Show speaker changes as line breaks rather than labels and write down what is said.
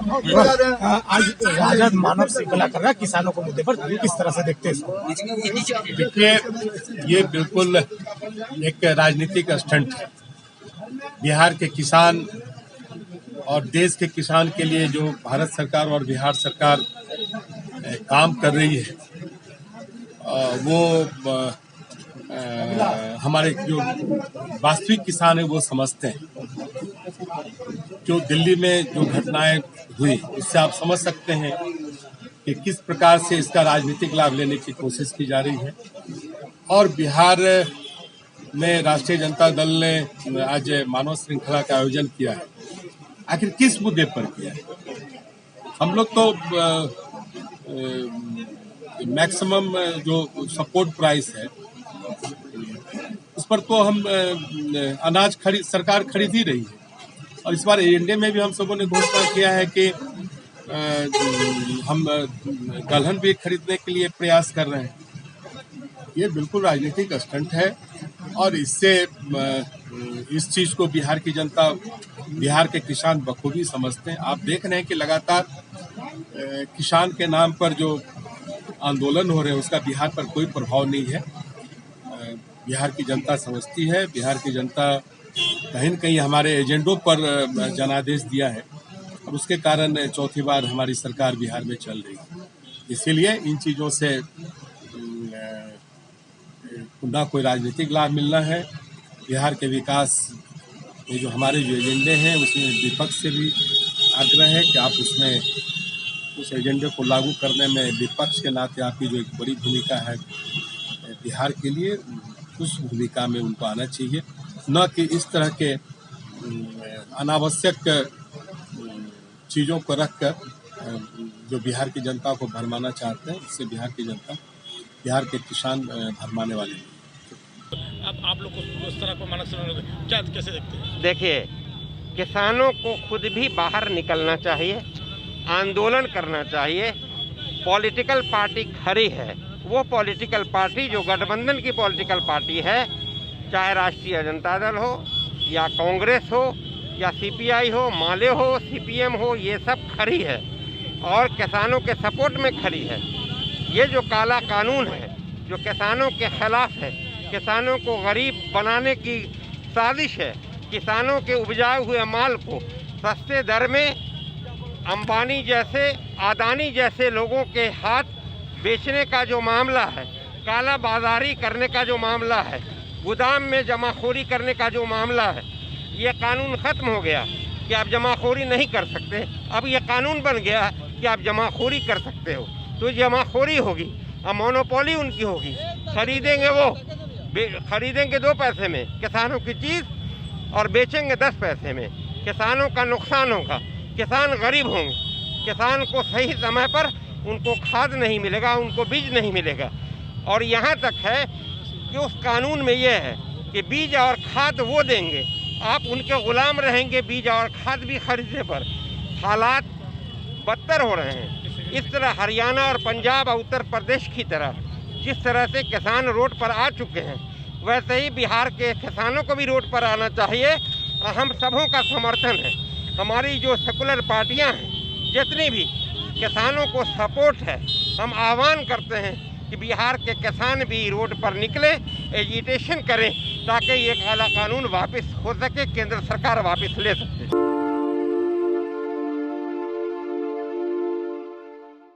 आज राजद मानव श्रृंखला कर रहा है किसानों को मुद्दे पर, किस तरह से देखते हैं इसको?
देखिए, ये बिल्कुल एक राजनीतिक स्टंट है। बिहार के किसान और देश के किसान के लिए जो भारत सरकार और बिहार सरकार काम कर रही है, वो हमारे जो वास्तविक किसान है वो समझते हैं। जो दिल्ली में जो घटनाएं हुई, उससे आप समझ सकते हैं कि किस प्रकार से इसका राजनीतिक लाभ लेने की कोशिश की जा रही है। और बिहार में राष्ट्रीय जनता दल ने आज मानव श्रृंखला का आयोजन किया है। आखिर किस मुद्दे पर किया है? हम लोग तो मैक्सिमम जो सपोर्ट प्राइस है उस पर तो हम अनाज सरकार खरीद ही रही है। और इस बार एजेंडे में भी हम सबों ने घोषणा किया है कि हम दलहन भी खरीदने के लिए प्रयास कर रहे हैं। ये बिल्कुल राजनीतिक स्टंट है और इससे इस चीज को बिहार की जनता, बिहार के किसान बखूबी समझते हैं। आप देख रहे हैं कि लगातार किसान के नाम पर जो आंदोलन हो रहे हैं उसका बिहार पर कोई प्रभाव नहीं है। बिहार की जनता समझती है, बिहार की जनता कहीं न कहीं हमारे एजेंडों पर जनादेश दिया है और उसके कारण चौथी बार हमारी सरकार बिहार में चल रही है। इसीलिए इन चीज़ों से ना कोई राजनीतिक लाभ मिलना है। बिहार के विकास ये जो हमारे जो एजेंडे हैं उसमें विपक्ष से भी आग्रह है कि आप उसमें उस एजेंडे को लागू करने में विपक्ष के नाते आपकी जो एक बड़ी भूमिका है बिहार के लिए, उस भूमिका में उनको आना चाहिए, न कि इस तरह के अनावश्यक चीज़ों को रखकर जो बिहार की जनता को भरमाना चाहते हैं। इससे बिहार की जनता, बिहार के किसान भरमाने वाले हैं।
अब आप लोग को उस तरह को मानक क्या कैसे देखते हैं?
देखिए, किसानों को खुद भी बाहर निकलना चाहिए, आंदोलन करना चाहिए। पॉलिटिकल पार्टी खड़ी है, वो पॉलिटिकल पार्टी जो गठबंधन की पॉलिटिकल पार्टी है, चाहे राष्ट्रीय जनता दल हो या कांग्रेस हो या सीपीआई हो, माले हो, सीपीएम हो, ये सब खड़ी है और किसानों के सपोर्ट में खड़ी है। ये जो काला कानून है जो किसानों के खिलाफ है, किसानों को गरीब बनाने की साजिश है, किसानों के उपजाए हुए माल को सस्ते दर में अंबानी जैसे, अदानी जैसे लोगों के हाथ बेचने का जो मामला है, काला बाजारी करने का जो मामला है, गोदाम में जमाखोरी करने का जो मामला है, ये कानून ख़त्म हो गया कि आप जमाखोरी नहीं कर सकते। अब ये कानून बन गया कि आप जमाखोरी कर सकते हो। तो जमाखोरी होगी, अब मोनोपोली उनकी होगी। खरीदेंगे वो, खरीदेंगे 2 पैसे में किसानों की चीज़ और बेचेंगे 10 पैसे में। किसानों का नुकसान होगा, किसान गरीब होंगे, किसान को सही समय पर उनको खाद नहीं मिलेगा, उनको बीज नहीं मिलेगा। और यहाँ तक है कि उस कानून में ये है कि बीज और खाद वो देंगे, आप उनके गुलाम रहेंगे बीज और खाद भी खरीदने पर। हालात बदतर हो रहे हैं। इस तरह हरियाणा और पंजाब और उत्तर प्रदेश की तरह जिस तरह से किसान रोड पर आ चुके हैं, वैसे ही बिहार के किसानों को भी रोड पर आना चाहिए। हम सबों का समर्थन है। हमारी जो सेकुलर पार्टियां हैं, जितनी भी किसानों को सपोर्ट है, हम आह्वान करते हैं कि बिहार के किसान भी रोड पर निकले, एजिटेशन करें ताकि ये काला कानून वापस हो सके, केंद्र सरकार वापस ले सके।